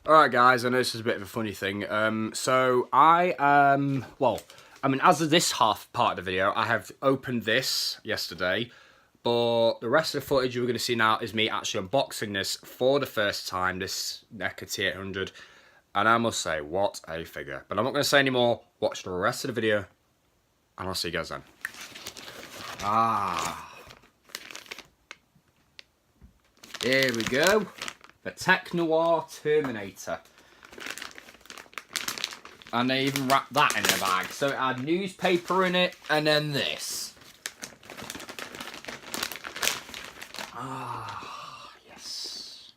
Alright guys, I know this is a bit of a funny thing. As of this half part of the video, I have opened this yesterday, but the rest of the footage you're going to see now is me actually unboxing this for the first time, this Neca T800, and I must say, what a figure. But I'm not going to say any more, watch the rest of the video, and I'll see you guys then. Here we go. The Noir Terminator. And they even wrapped that in a bag. So it had newspaper in it, and then this. Yes.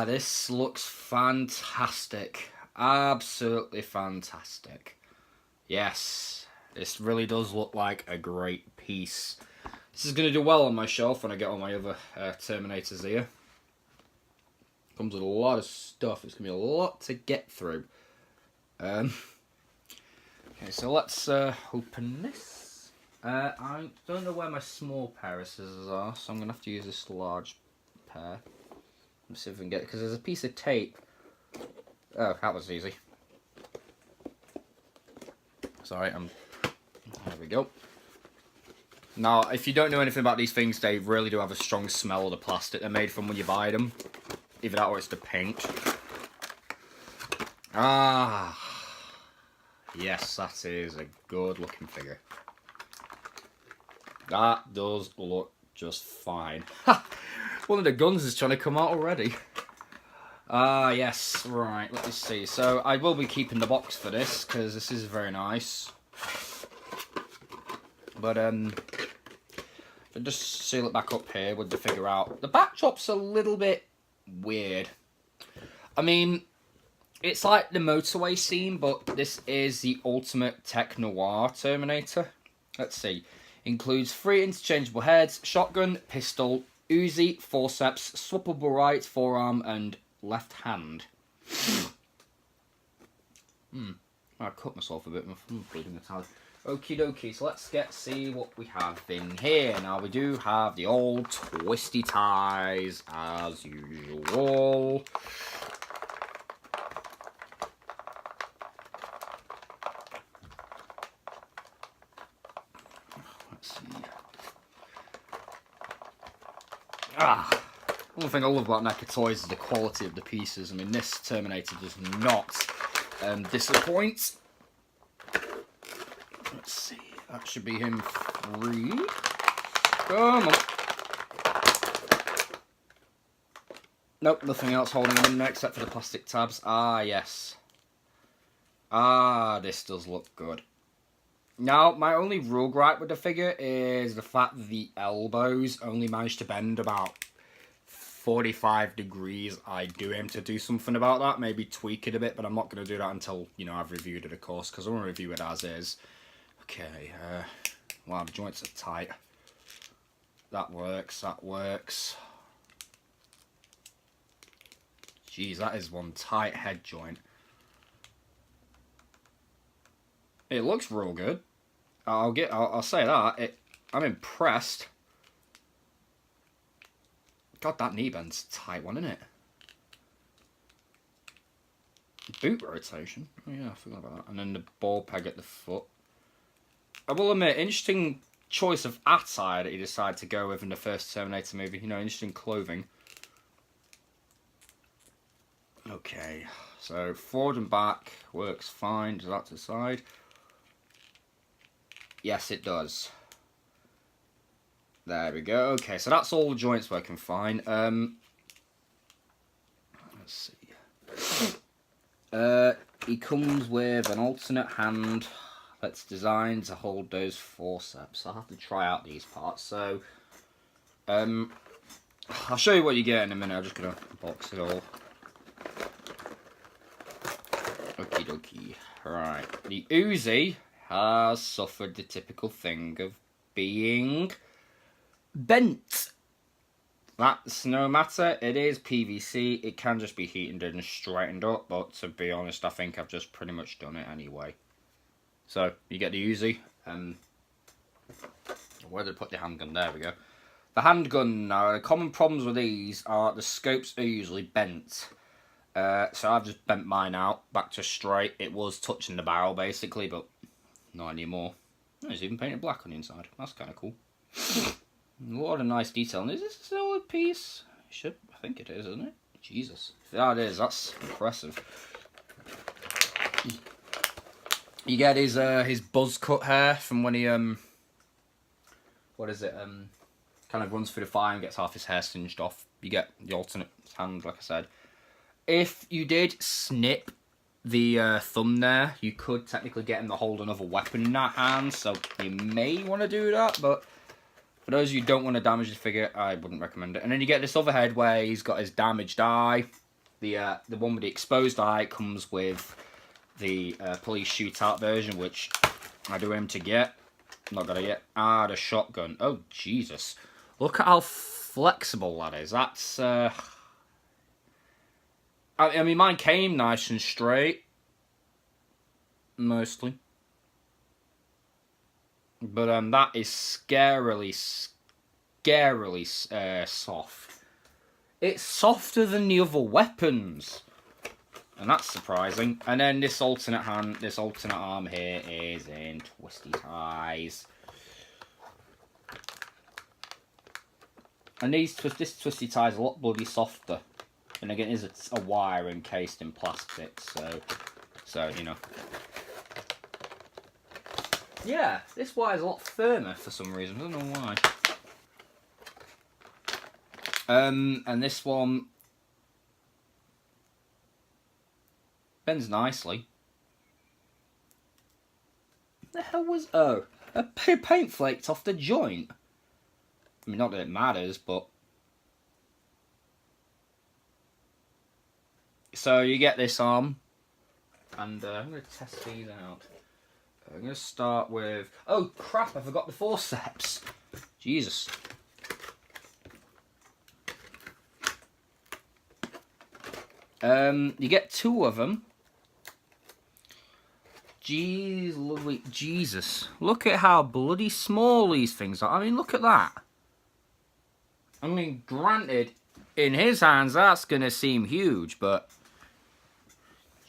This looks fantastic. Absolutely fantastic. Yes, this really does look like a great piece. This is going to do well on my shelf when I get all my other Terminators here. Comes with a lot of stuff. It's going to be a lot to get through. Okay, so let's open this. I don't know where my small pair of scissors are, so I'm going to have to use this large pair. Let's see if we can get it, because there's a piece of tape. Oh, that was easy. Sorry, there we go. Now, if you don't know anything about these things, they really do have a strong smell of the plastic they're made from when you buy them. Either that or it's the paint. Yes, that is a good looking figure. That does look just fine. One of the guns is trying to come out already. Yes, right, let me see. So, I will be keeping the box for this, because this is very nice. But, just seal it back up here with the figure out. The backdrop's a little bit weird. I mean, it's like the motorway scene, but this is the ultimate Tech Noir Terminator. Let's see. Includes 3 interchangeable heads, shotgun, pistol, Uzi, forceps, swappable right forearm, and left hand. I cut myself a bit. My thumb's bleeding the towel. Okie dokie, so let's see what we have in here. Now, we do have the old twisty ties, as usual. Let's see. One thing I love about Neca toys is the quality of the pieces. I mean, this Terminator does not disappoint. Let's see, that should be him free. Come on. Nope, nothing else holding him in there except for the plastic tabs. Yes. This does look good. Now, my only real gripe with the figure is the fact that the elbows only manage to bend about 45 degrees. I do aim to do something about that, maybe tweak it a bit, but I'm not going to do that until, I've reviewed it, of course, because I want to review it as is. Okay, wow, the joints are tight. That works, that works. Jeez, that is one tight head joint. It looks real good. I'll say that. I'm impressed. God, that knee bend's a tight one, isn't it? Boot rotation. Oh yeah, I forgot about that. And then the ball peg at the foot. I will admit, interesting choice of attire that he decided to go with in the first Terminator movie. Interesting clothing. Okay, so forward and back works fine. Does that to the side? Yes, it does. There we go. Okay, so that's all the joints working fine. Let's see. He comes with an alternate hand that's designed to hold those forceps. I'll have to try out these parts. So, I'll show you what you get in a minute. I'm just going to box it all. Okie dokie. Right. The Uzi has suffered the typical thing of being bent. That's no matter. It is PVC. It can just be heated and straightened up, but to be honest, I think I've just pretty much done it anyway. So, you get the Uzi. Where did I put the handgun? There we go. The handgun, now, the common problems with these are the scopes are usually bent. So I've just bent mine out, back to straight. It was touching the barrel, basically, but not anymore. Oh, it's even painted black on the inside. That's kind of cool. What a nice detail. And is this a solid piece? I think it is, isn't it? Jesus. If that is, that's impressive. You get his buzz cut hair from when he, what is it, kind of runs through the fire and gets half his hair singed off. You get the alternate hand, like I said. If you did snip the thumb there, you could technically get him to hold another weapon in that hand, so you may want to do that, but for those of you who don't want to damage the figure, I wouldn't recommend it. And then you get this other head where he's got his damaged eye. The one with the exposed eye comes with the police shootout version, which I do aim to get. Not got it yet. Ah, the shotgun. Oh, Jesus. Look at how flexible that is. That's, I mean, mine came nice and straight. Mostly. But that is scarily soft. It's softer than the other weapons. And that's surprising. And then this alternate hand, this alternate arm here is in twisty ties. And this twisty tie is a lot bloody softer. And again, it is a wire encased in plastic, so you know. Yeah, this wire is a lot firmer for some reason. I don't know why. And this one bends nicely. The hell was... Oh, a paint flaked off the joint. I mean, not that it matters, but... So you get this arm. And I'm going to test these out. I'm going to start with... Oh, crap, I forgot the forceps. Jesus. You get two of them. Jeez, lovely. Jesus. Look at how bloody small these things are. I mean, look at that. I mean, granted, in his hands, that's going to seem huge, but...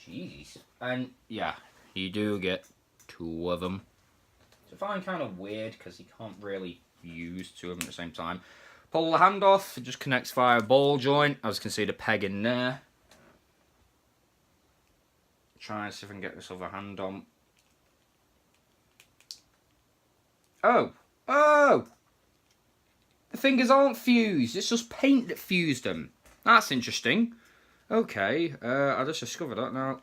Jeez. And, yeah, you do get two of them. So I find kind of weird, because you can't really use two of them at the same time. Pull the hand off, it just connects via a ball joint. As you can see, the peg in there. Try and see if I can get this other hand on. Oh! Oh! The fingers aren't fused. It's just paint that fused them. That's interesting. Okay, I just discovered that now.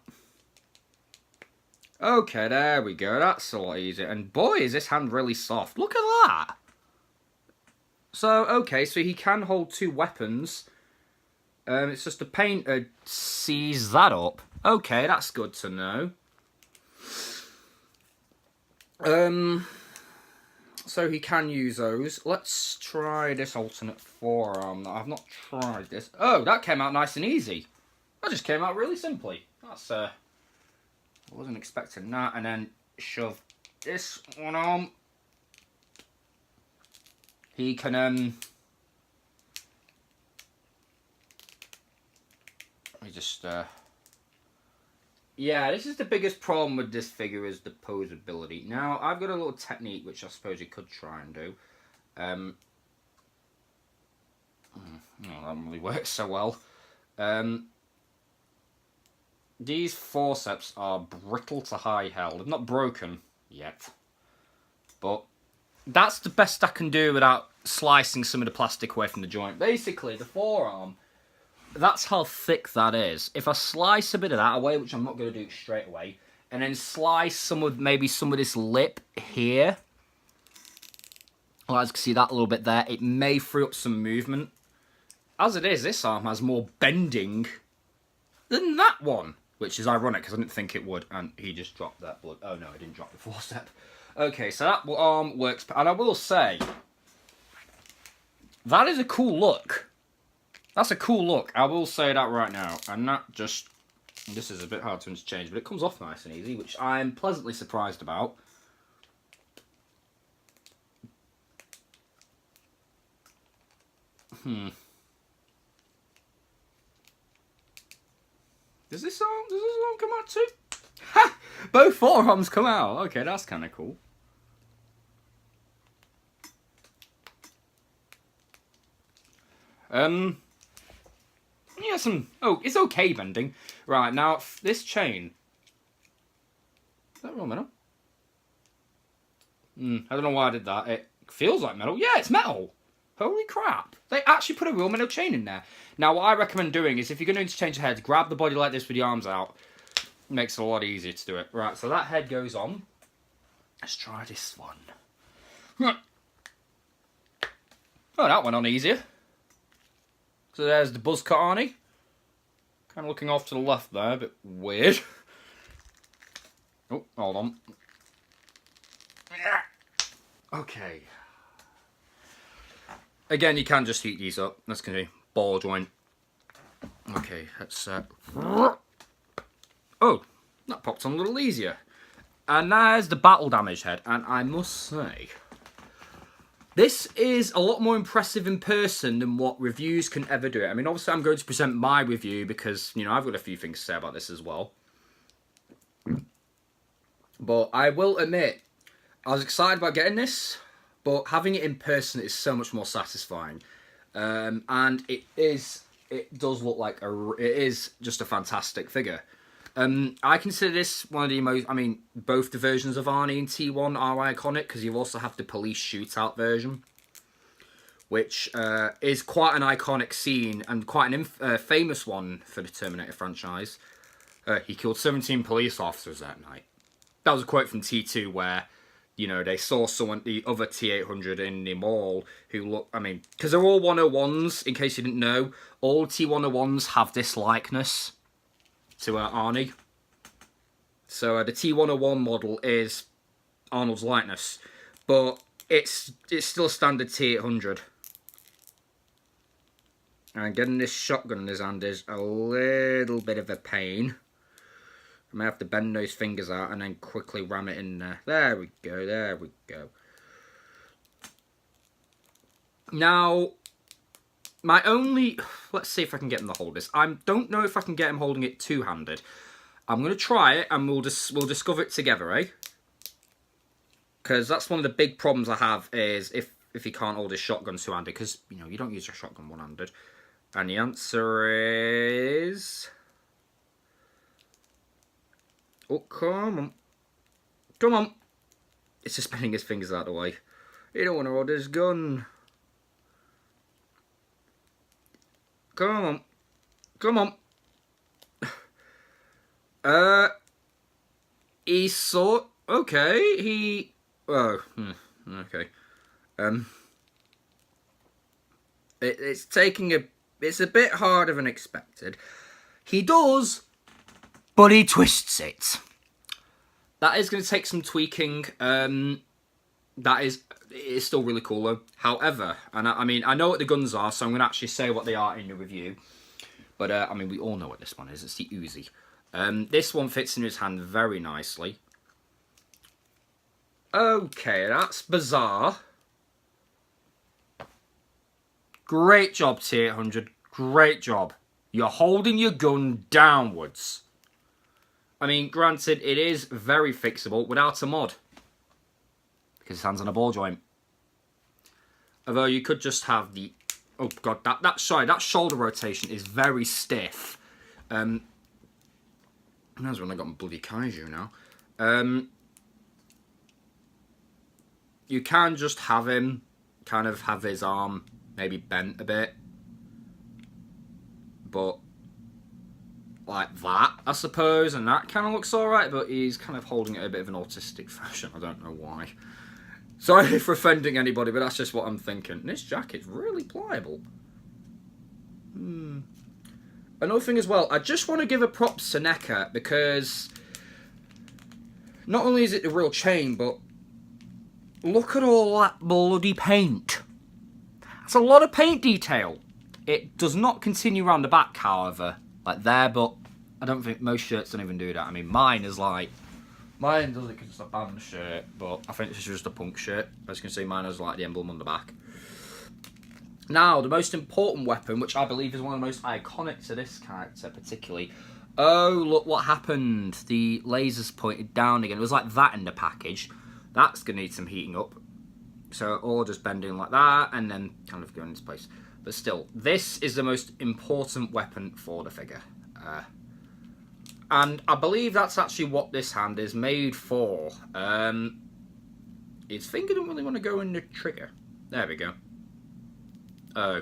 Okay, there we go. That's a lot easier. And boy, is this hand really soft. Look at that! So, okay, so he can hold two weapons. It's just the painter sees that up. Okay, that's good to know. So he can use those. Let's try this alternate forearm. I've not tried this. Oh, that came out nice and easy. That just came out really simply. That's, I wasn't expecting that. And then shove this one on. He can, let me just, yeah, this is the biggest problem with this figure, is the posability. Now, I've got a little technique which I suppose you could try and do. Oh, that doesn't really work so well. These forceps are brittle to high held. They're not broken yet. But that's the best I can do without slicing some of the plastic away from the joint. Basically, the forearm... That's how thick that is. If I slice a bit of that away, which I'm not going to do straight away, and then slice some of this lip here, well, as you can see that little bit there, it may free up some movement. As it is, this arm has more bending than that one, which is ironic because I didn't think it would, and he just dropped that blood. Oh no, I didn't drop the forcep. Okay, so that arm works, and I will say, that is a cool look. That's a cool look, I will say that right now. And that just... This is a bit hard to interchange, but it comes off nice and easy, which I'm pleasantly surprised about. Does this arm come out too? Ha! Both forearms come out. Okay, that's kind of cool. Yeah, oh, it's okay bending. Right, now, this chain. Is that real metal? I don't know why I did that. It feels like metal. Yeah, it's metal. Holy crap. They actually put a real metal chain in there. Now, what I recommend doing is if you're going to interchange the heads, grab the body like this with the arms out. It makes it a lot easier to do it. Right, so that head goes on. Let's try this one. Oh, that went on easier. So there's the buzz cut Arnie. Kind of looking off to the left there, a bit weird. Oh, hold on. Okay. Again, you can just heat these up. That's going to be ball joint. Okay, let's... Oh, that popped on a little easier. And there's the battle damage head. And I must say, this is a lot more impressive in person than what reviews can ever do. I mean, obviously, I'm going to present my review because, you know, I've got a few things to say about this as well. But I will admit, I was excited about getting this, but having it in person is so much more satisfying. And it does look like it is just a fantastic figure. I consider this one of the most, I mean, both the versions of Arnie and T1 are iconic, because you also have the police shootout version, which is quite an iconic scene, and quite an famous one for the Terminator franchise. He killed 17 police officers that night. That was a quote from T2 where, you know, they saw someone, the other T800 in the mall, who looked, I mean, because they're all 101s, in case you didn't know, all T101s have this likeness to Arnie. So the T101 model is Arnold's likeness, but it's still a standard T800. And getting this shotgun in his hand is a little bit of a pain. I may have to bend those fingers out and then quickly ram it in there. There we go, there we go. Now, my only... Let's see if I can get him to hold this. I don't know if I can get him holding it two-handed. I'm going to try it and we'll discover it together, eh? Because that's one of the big problems I have is if he can't hold his shotgun two-handed. Because, you know, you don't use your shotgun one-handed. And the answer is... Oh, come on. Come on. It's just spinning his fingers out of the way. You don't want to hold his gun. Come on. Come on. He saw... Okay, he... Oh, okay. It's taking a... It's a bit harder than expected. He does... But he twists it. That is going to take some tweaking. It's still really cool though. However, and I mean, I know what the guns are, so I'm going to actually say what they are in the review. But I mean, we all know what this one is. It's the Uzi. This one fits in his hand very nicely. Okay, that's bizarre. Great job, T800. Great job. You're holding your gun downwards. I mean, granted, it is very fixable without a mod. Because his hand's on a ball joint. Although you could just have the... Oh, God, that shoulder rotation is very stiff. That's when I got my bloody kaiju now. You can just have him kind of have his arm maybe bent a bit. But... like that, I suppose, and that kind of looks alright, but he's kind of holding it a bit of an autistic fashion. I don't know why. Sorry for offending anybody, but that's just what I'm thinking. And this jacket's really pliable. Another thing as well, I just want to give a props to Neca, because not only is it the real chain, but look at all that bloody paint. That's a lot of paint detail. It does not continue around the back, however. Like there, but I don't think most shirts don't even do that. I mean, mine is like... Mine does it because it's a band shirt, but I think this is just a punk shirt. As you can see, mine has like the emblem on the back. Now, the most important weapon, which I believe is one of the most iconic to this character particularly. Oh, look what happened. The laser's pointed down again. It was like that in the package. That's going to need some heating up. So all just bending like that and then kind of going into place. But still, this is the most important weapon for the figure. And I believe that's actually what this hand is made for. His finger doesn't really want to go in the trigger. There we go. Oh.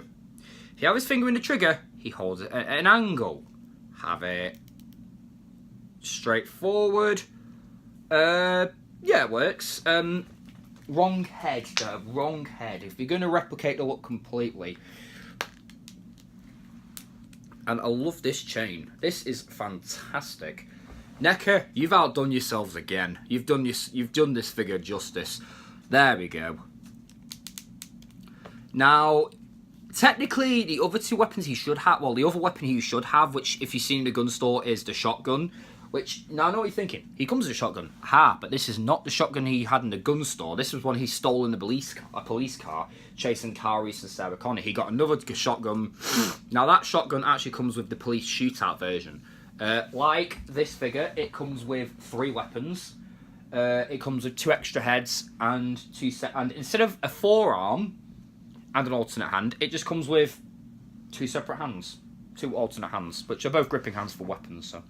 If you have his finger in the trigger, he holds it at an angle. Have it straight forward. Yeah, it works. Wrong head, though. Wrong head. If you're going to replicate the look completely. And I love this chain. This is fantastic. Neca, you've outdone yourselves again. You've done this figure justice. There we go. Now, technically, the other two weapons he should have... Well, the other weapon he should have, which, if you've seen the gun store, is the shotgun. Which, now I know what you're thinking. He comes with a shotgun. Ha, but this is not the shotgun he had in the gun store. This was one he stole in a police car, chasing Carl Reese and Sarah Connor. He got another shotgun. Now, that shotgun actually comes with the police shootout version. Like this figure, it comes with 3 weapons. It comes with 2 extra heads and and instead of a forearm and an alternate hand, it just comes with 2 separate hands. 2 alternate hands, which are both gripping hands for weapons, so...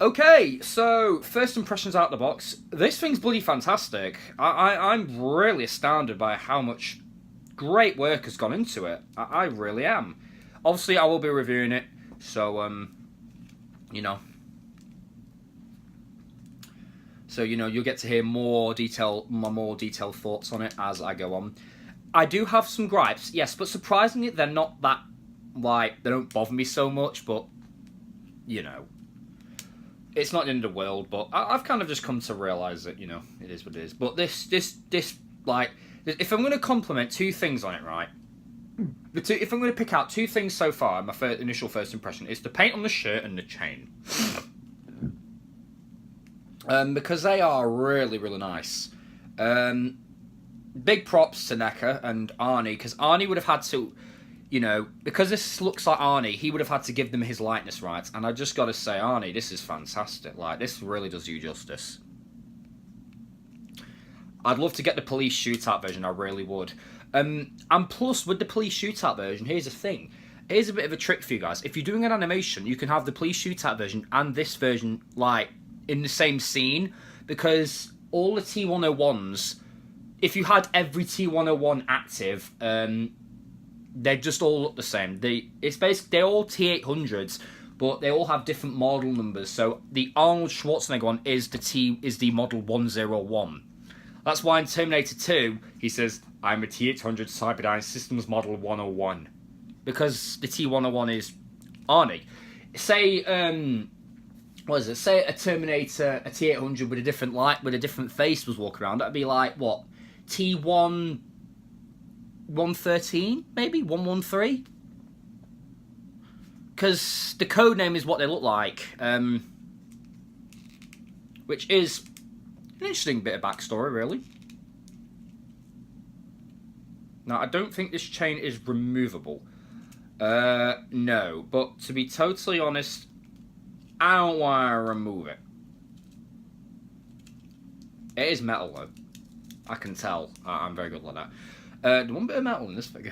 Okay, so first impressions out of the box. This thing's bloody fantastic. I'm really astounded by how much great work has gone into it. I really am. Obviously, I will be reviewing it, so you know. So you'll get to hear my more detailed thoughts on it as I go on. I do have some gripes, yes, but surprisingly, they're not that they don't bother me so much. But it's not the end of the world, but I've kind of just come to realise that, it is what it is. But this, if I'm going to compliment 2 things on it, right? If I'm going to pick out 2 things so far, my initial first impression, is the paint on the shirt and the chain. Because they are really, really nice. Big props to Neca and Arnie, because Arnie would have had to... because this looks like Arnie, he would have had to give them his likeness rights. And I just got to say, Arnie, this is fantastic. This really does you justice. I'd love to get the police shootout version, I really would. And plus, with the police shootout version, here's the thing. Here's a bit of a trick for you guys. If you're doing an animation, you can have the police shootout version and this version, in the same scene. Because all the T101s, if you had every T101 active... they just all look the same. They're all T800s, but they all have different model numbers. So the Arnold Schwarzenegger one is the model 101. That's why in Terminator 2 he says, "I'm a T800 Cyberdyne Systems model 101," because the T101 is Arnie. Say Say a Terminator, a T800 with a different with a different face was walking around. That'd be like what, T1. 113, maybe 113, because the code name is what they look like, which is an interesting bit of backstory, really. Now, I don't think this chain is removable. No, but to be totally honest, I don't want to remove it. It is metal, though. I can tell. I'm very good like that. One bit of metal in this figure.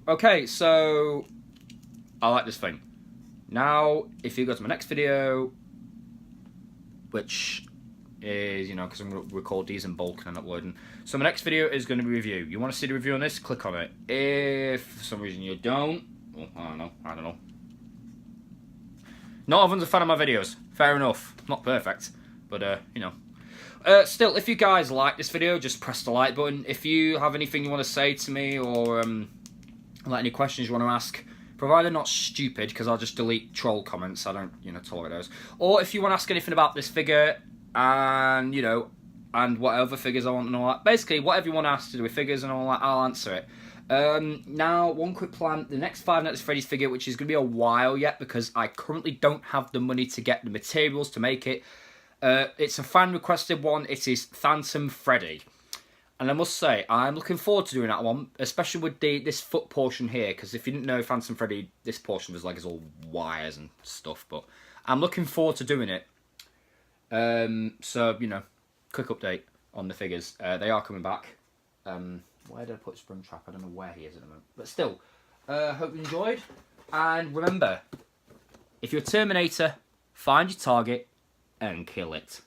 Okay, so I like this thing. Now, if you go to my next video, which is, because I'm going to record these in bulk and I'm uploading. So my next video is going to be a review. You want to see the review on this? Click on it. If for some reason you don't, well, I don't know. Not everyone's a fan of my videos. Fair enough. Not perfect, but still, if you guys like this video, just press the like button. If you have anything you want to say to me, or any questions you want to ask, provided not stupid, because I'll just delete troll comments. I don't, tolerate those. Or if you want to ask anything about this figure, and and what other figures I want and all that. Basically, whatever you want to ask to do with figures and all that, I'll answer it. Now, one quick plan. The next Five Nights at Freddy's figure, which is going to be a while yet, because I currently don't have the money to get the materials to make it. It's a fan requested one. It is Phantom Freddy. And I must say, I'm looking forward to doing that one, especially with this foot portion here, because if you didn't know Phantom Freddy, this portion was like it's all wires and stuff, but I'm looking forward to doing it. So, you know, quick update on the figures. They are coming back. Where did I put Springtrap? I don't know where he is at the moment. But still, hope you enjoyed. And remember, if you're a Terminator, find your target and kill it.